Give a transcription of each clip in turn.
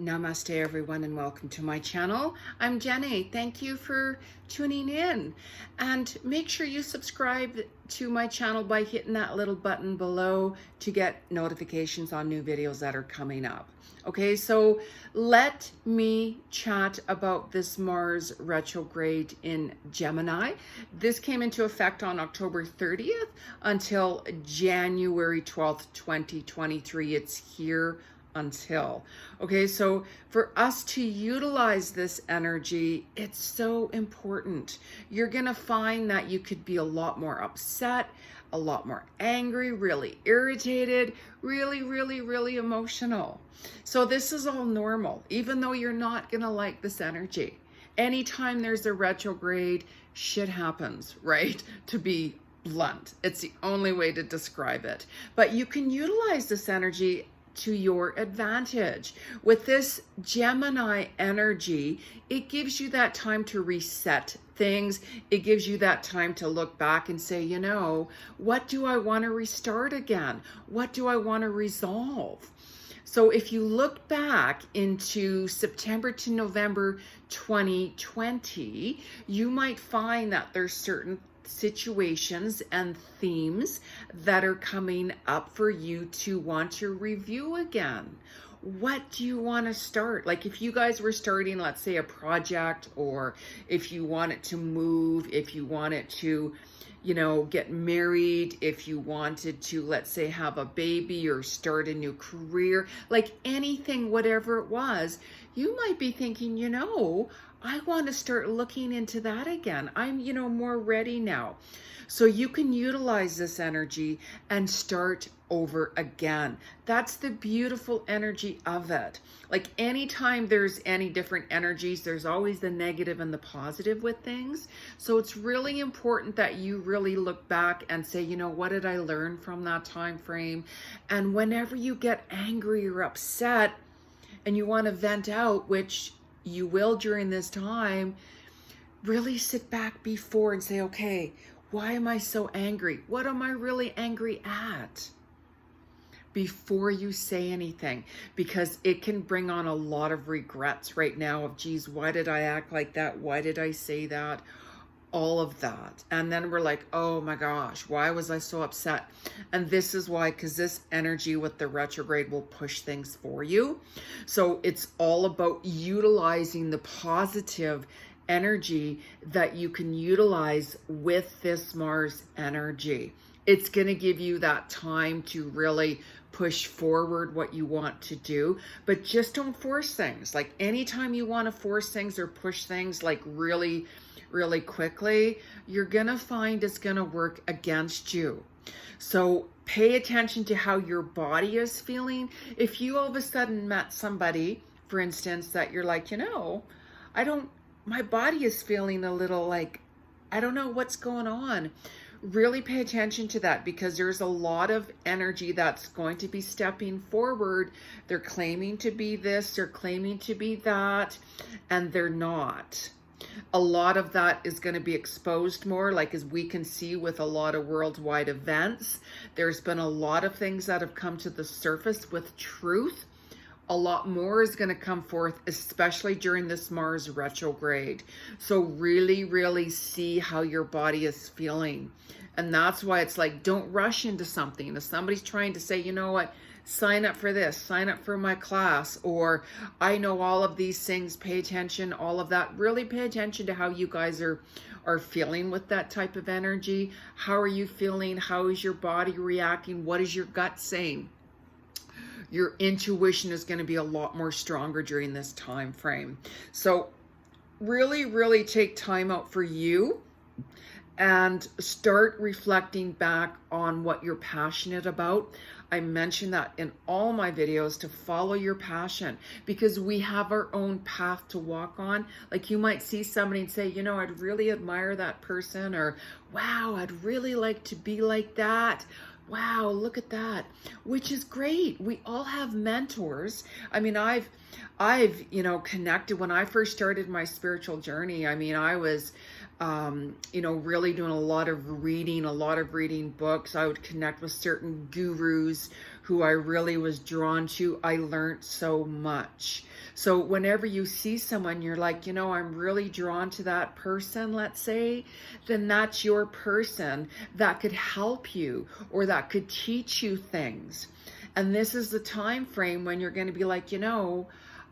Namaste everyone and welcome to my channel. I'm Jenny. Thank you for tuning in, and make sure you subscribe to my channel by hitting that little button below to get notifications on new videos that are coming up. Okay, so let me chat about this Mars retrograde in Gemini. This came into effect on October 30th until January 12th, 2023. It's here until. Okay, so for us to utilize this energy, it's so important. You're gonna find that you could be a lot more upset, a lot more angry, really irritated, really emotional. So this is all normal, even though you're not gonna like this energy. Anytime there's a retrograde, shit happens, right? To be blunt, it's the only way to describe it. But you can utilize this energy to your advantage. With this Gemini energy, it gives you that time to reset things. It gives you that time to look back and say, you know, what do I want to restart again? What do I want to resolve? So if you look back into September to November 2020, you might find that there's certain situations and themes that are coming up for you to want to review again. What do you want to start? Like if you guys were starting, let's say, a project, or if you wanted to move, if you wanted to, you know, get married, if you wanted to, let's say, have a baby or start a new career, like anything, whatever it was, you might be thinking, you know, I want to start looking into that again. I'm, you know, more ready now. So you can utilize this energy and start over again. That's the beautiful energy of it. Like anytime there's any different energies, there's always the negative and the positive with things. So it's really important that you really look back and say, you know, what did I learn from that time frame? And whenever you get angry or upset and you want to vent out, which you will during this time, really sit back before and say, okay, why am I so angry? What am I really angry at? Before you say anything, because it can bring on a lot of regrets right now of, geez, why did I act like that? Why did I say that? All of that. And then we're like, oh my gosh, why was I so upset? And this is why, because this energy with the retrograde will push things for you. So it's all about utilizing the positive energy that you can utilize with this Mars energy. It's going to give you that time to really push forward what you want to do, but just don't force things. Like anytime you want to force things or push things like really quickly, you're going to find it's going to work against you. So pay attention to how your body is feeling. If you all of a sudden met somebody, for instance, that you're like, you know, my body is feeling a little like, I don't know what's going on. Really pay attention to that, because there's a lot of energy that's going to be stepping forward. They're claiming to be this, they're claiming to be that, and they're not. A lot of that is going to be exposed more, like as we can see with a lot of worldwide events. There's been a lot of things that have come to the surface with truth. A lot more is going to come forth, especially during this Mars retrograde. So really see how your body is feeling. And that's why it's like, don't rush into something. If somebody's trying to say, you know what, sign up for this, sign up for my class, or I know all of these things, pay attention, all of that. Really pay attention to how you guys are feeling with that type of energy. How are you feeling? How is your body reacting? What is your gut saying? Your intuition is going to be a lot more stronger during this time frame. So really take time out for you and start reflecting back on what you're passionate about. I mentioned that in all my videos, to follow your passion, because we have our own path to walk on. Like you might see somebody and say, you know, I'd really admire that person, or wow, I'd really like to be like that. Wow, look at that, which is great. We all have mentors. I mean, I've, you know, connected when I first started my spiritual journey. I mean, I was, you know, really doing a lot of reading books. I would connect with certain gurus who I really was drawn to. I learned so much. So whenever you see someone, you're like, you know, I'm really drawn to that person, let's say, then that's your person that could help you or that could teach you things. And this is the time frame when you're going to be like, you know,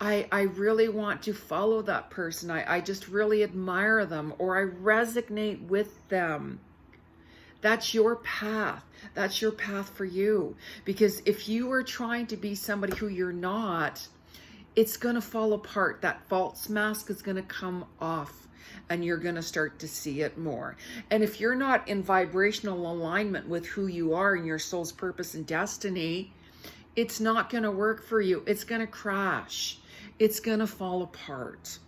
I really want to follow that person. I just really admire them, or I resonate with them. That's your path. That's your path for you. Because if you are trying to be somebody who you're not, it's going to fall apart. That false mask is going to come off and you're going to start to see it more. And if you're not in vibrational alignment with who you are and your soul's purpose and destiny, it's not going to work for you. It's going to crash. It's going to fall apart.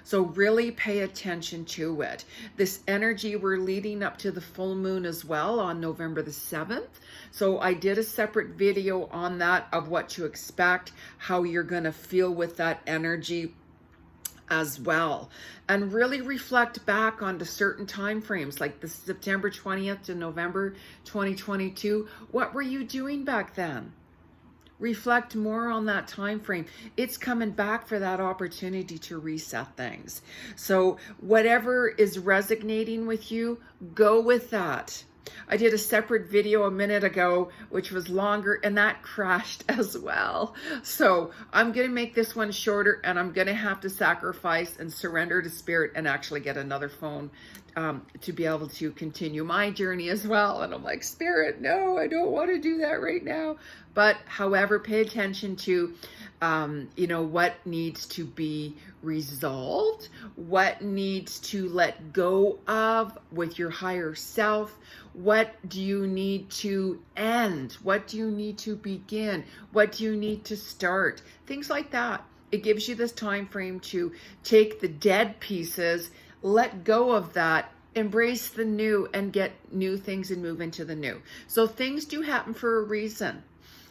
So really pay attention to it. This energy, we're leading up to the full moon as well on November the 7th. So I did a separate video on that of what to expect, how you're going to feel with that energy as well. And really reflect back onto certain time frames, like the September 20th to November 2022. What were you doing back then? Reflect more on that time frame. It's coming back for that opportunity to reset things. So whatever is resonating with you, go with that. I did a separate video a minute ago, which was longer, and that crashed as well. So I'm going to make this one shorter, and I'm going to have to sacrifice and surrender to spirit and actually get another phone to be able to continue my journey as well. And I'm like, spirit, no, I don't want to do that right now. But however, pay attention to, you know, what needs to be resolved, what needs to let go of with your higher self. What do you need to end? What do you need to begin? What do you need to start? Things like that. It gives you this time frame to take the dead pieces, let go of that, embrace the new, and get new things and move into the new. So things do happen for a reason.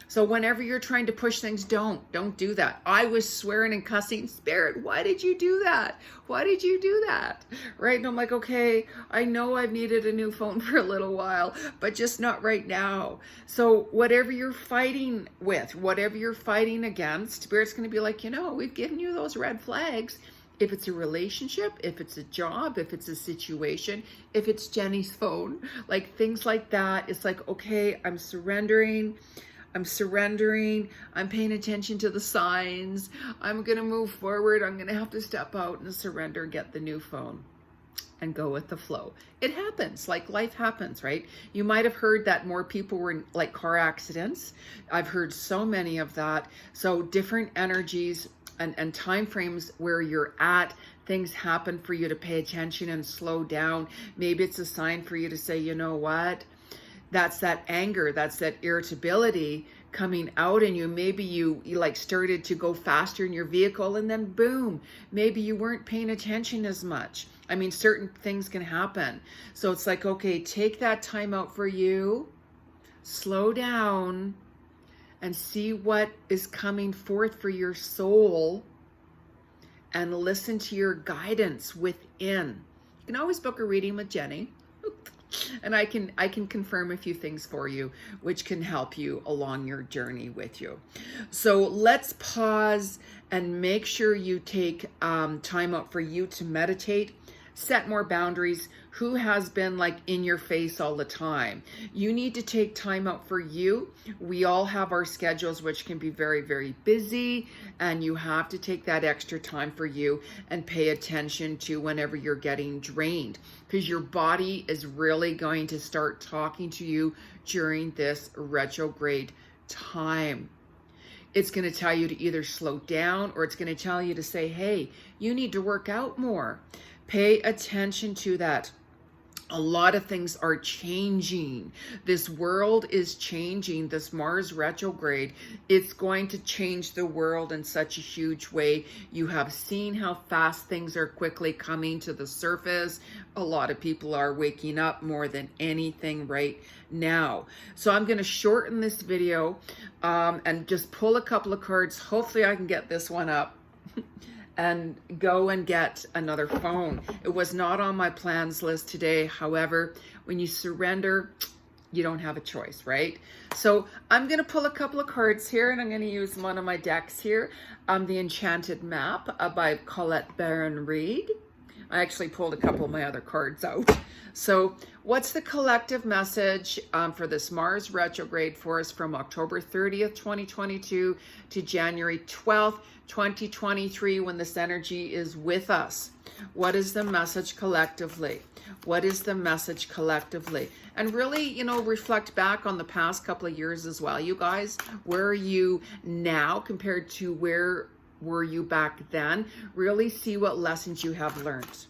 So whenever you're trying to push things, don't do that. I was swearing and cussing, spirit, why did you do that? Why did you do that? Right? And I'm like, okay, I know I've needed a new phone for a little while, but just not right now. So whatever you're fighting with, whatever you're fighting against, spirit's going to be like, you know, we've given you those red flags. If it's a relationship, if it's a job, if it's a situation, if it's Jenny's phone, like things like that, it's like, okay, I'm surrendering. I'm paying attention to the signs. I'm going to move forward. I'm going to have to step out and surrender, get the new phone and go with the flow. It happens, like life happens, right? You might have heard that more people were in like car accidents. I've heard so many of that. So different energies and time frames where you're at, things happen for you to pay attention and slow down. Maybe it's a sign for you to say, you know what? That's that anger, that's that irritability coming out in you. Maybe you like started to go faster in your vehicle and then boom, maybe you weren't paying attention as much. I mean, certain things can happen. So it's like, okay, take that time out for you, slow down and see what is coming forth for your soul and listen to your guidance within. You can always book a reading with Jenny. And I can confirm a few things for you, which can help you along your journey with you. So let's pause and make sure you take time out for you to meditate, set more boundaries. Who has been like in your face all the time? You need to take time out for you. We all have our schedules, which can be very, very busy, and you have to take that extra time for you and pay attention to whenever you're getting drained, because your body is really going to start talking to you during this retrograde time. It's going to tell you to either slow down, or it's going to tell you to say, hey, you need to work out more. Pay attention to that. A lot of things are changing. This world is changing. This Mars retrograde, it's going to change the world in such a huge way. You have seen how fast things are quickly coming to the surface. A lot of people are waking up more than anything right now. So I'm going to shorten this video and just pull a couple of cards. Hopefully I can get this one up and go and get another phone. It was not on my plans list today. However, when you surrender, You don't have a choice, right? So I'm going to pull a couple of cards here, and I'm going to use one of my decks here. The Enchanted Map by Colette Baron Reid. I actually pulled a couple of my other cards out. So what's the collective message for this Mars retrograde for us from October 30th, 2022 to January 12th, 2023, when this energy is with us? What is the message collectively? What is the message collectively? And really, you know, reflect back on the past couple of years as well. You guys, where are you now compared to where were you back then? Really see what lessons you have learned.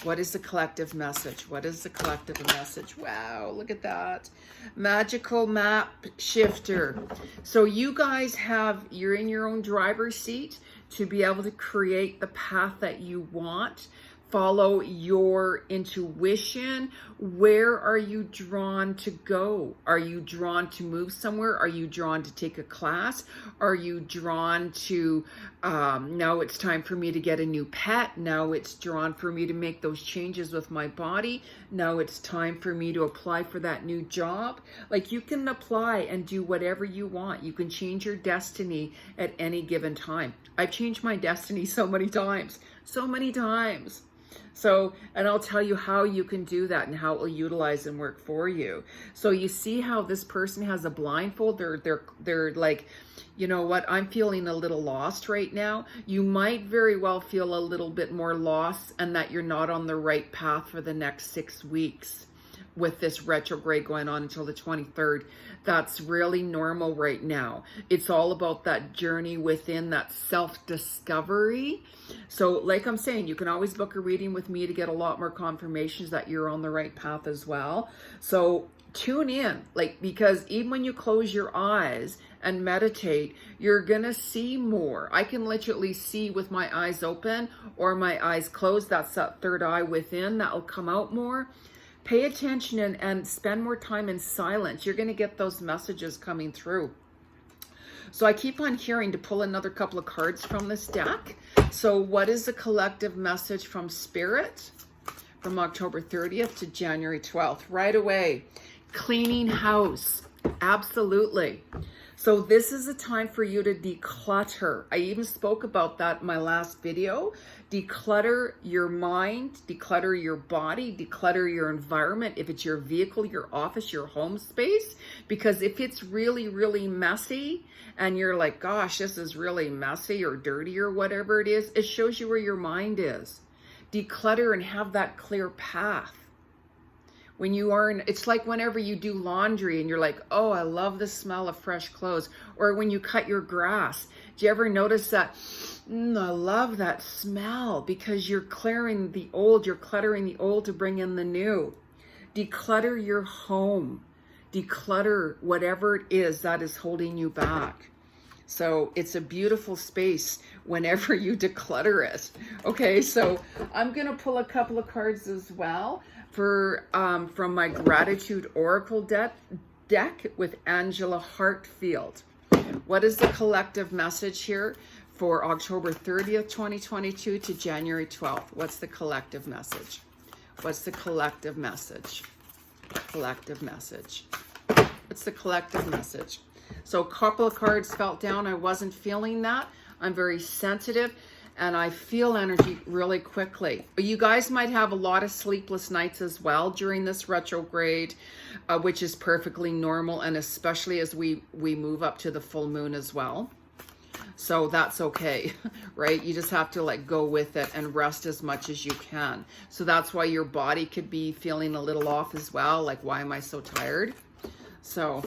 What is the collective message? What is the collective message? Wow, look at that. Magical map shifter. So you guys you're in your own driver's seat to be able to create the path that you want. Follow your intuition. Where are you drawn to go? Are you drawn to move somewhere? Are you drawn to take a class? Are you drawn to, now it's time for me to get a new pet. Now it's drawn for me to make those changes with my body. Now it's time for me to apply for that new job. Like, you can apply and do whatever you want. You can change your destiny at any given time. I've changed my destiny so many times. So many times. So, and I'll tell you how you can do that and how it will utilize and work for you. So you see how this person has a blindfold. They're like, you know what, I'm feeling a little lost right now. You might very well feel a little bit more lost and that you're not on the right path for the next 6 weeks with this retrograde going on until the 23rd. That's really normal right now. It's all about that journey within, that self-discovery. So like I'm saying, you can always book a reading with me to get a lot more confirmations that you're on the right path as well. So tune in, like, because even when you close your eyes and meditate, you're gonna see more. I can literally see with my eyes open or my eyes closed. That's that third eye within that will come out more. Pay attention and spend more time in silence. You're going to get those messages coming through. So I keep on hearing to pull another couple of cards from this deck. So what is the collective message from Spirit from October 30th to January 12th? Right away, cleaning house. Absolutely. So this is a time for you to declutter. I even spoke about that in my last video. Declutter your mind, declutter your body, declutter your environment. If it's your vehicle, your office, your home space, because if it's really, really messy and you're like, gosh, this is really messy or dirty or whatever it is, it shows you where your mind is. Declutter and have that clear path. When you are in, it's like whenever you do laundry and you're like, oh, I love the smell of fresh clothes. Or when you cut your grass, do you ever notice that? I love that smell, because you're clearing the old, you're cluttering the old to bring in the new. Declutter your home. Declutter whatever it is that is holding you back. So it's a beautiful space whenever you declutter it. Okay, so I'm going to pull a couple of cards as well for from my Gratitude Oracle deck with Angela Hartfield. What is the collective message here for October 30th, 2022 to January 12th? What's the collective message? What's the collective message? Collective message. What's the collective message? So a couple of cards fell down. I wasn't feeling that. I'm very sensitive and I feel energy really quickly. You guys might have a lot of sleepless nights as well during this retrograde, which is perfectly normal, and especially as we move up to the full moon as well. So that's okay, right? You just have to like go with it and rest as much as you can. So that's why your body could be feeling a little off as well. Like, why am I so tired? So,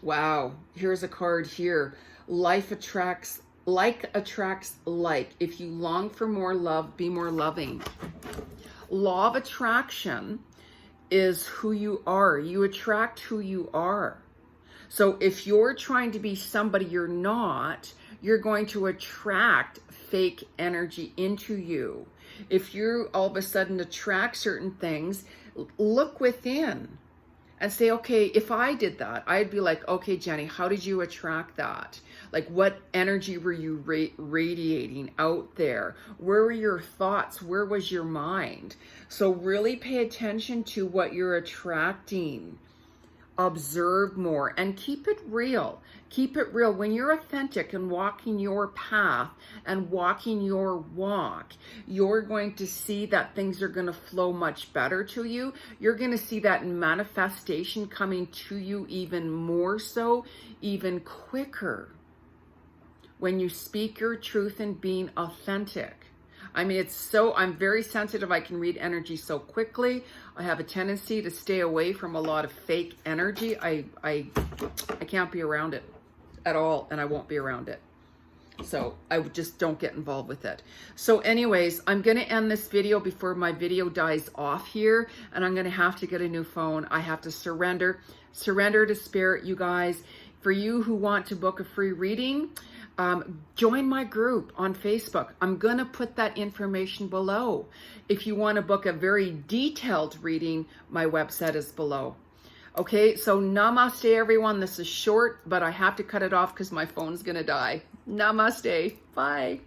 wow, here's a card here. Life attracts like. If you long for more love, be more loving. Law of attraction is who you are. You attract who you are. So if you're trying to be somebody you're not, you're going to attract fake energy into you. If you all of a sudden attract certain things, look within and say, okay, if I did that, I'd be like, okay, Jenny, how did you attract that? Like, what energy were you radiating out there? Where were your thoughts? Where was your mind? So really pay attention to what you're attracting. Observe more and keep it real. Keep it real. When you're authentic and walking your path and walking your walk, you're going to see that things are going to flow much better to you. You're going to see that manifestation coming to you even more so, even quicker when you speak your truth and being authentic. I mean, I'm very sensitive. I can read energy so quickly. I have a tendency to stay away from a lot of fake energy. I can't be around it at all, and I won't be around it. So I just don't get involved with it. So anyways, I'm going to end this video before my video dies off here, and I'm going to have to get a new phone. I have to surrender to spirit, you guys. For you who want to book a free reading, join my group on Facebook. I'm going to put that information below. If you want to book a very detailed reading, my website is below. Okay, so namaste, everyone. This is short, but I have to cut it off because my phone's going to die. Namaste. Bye.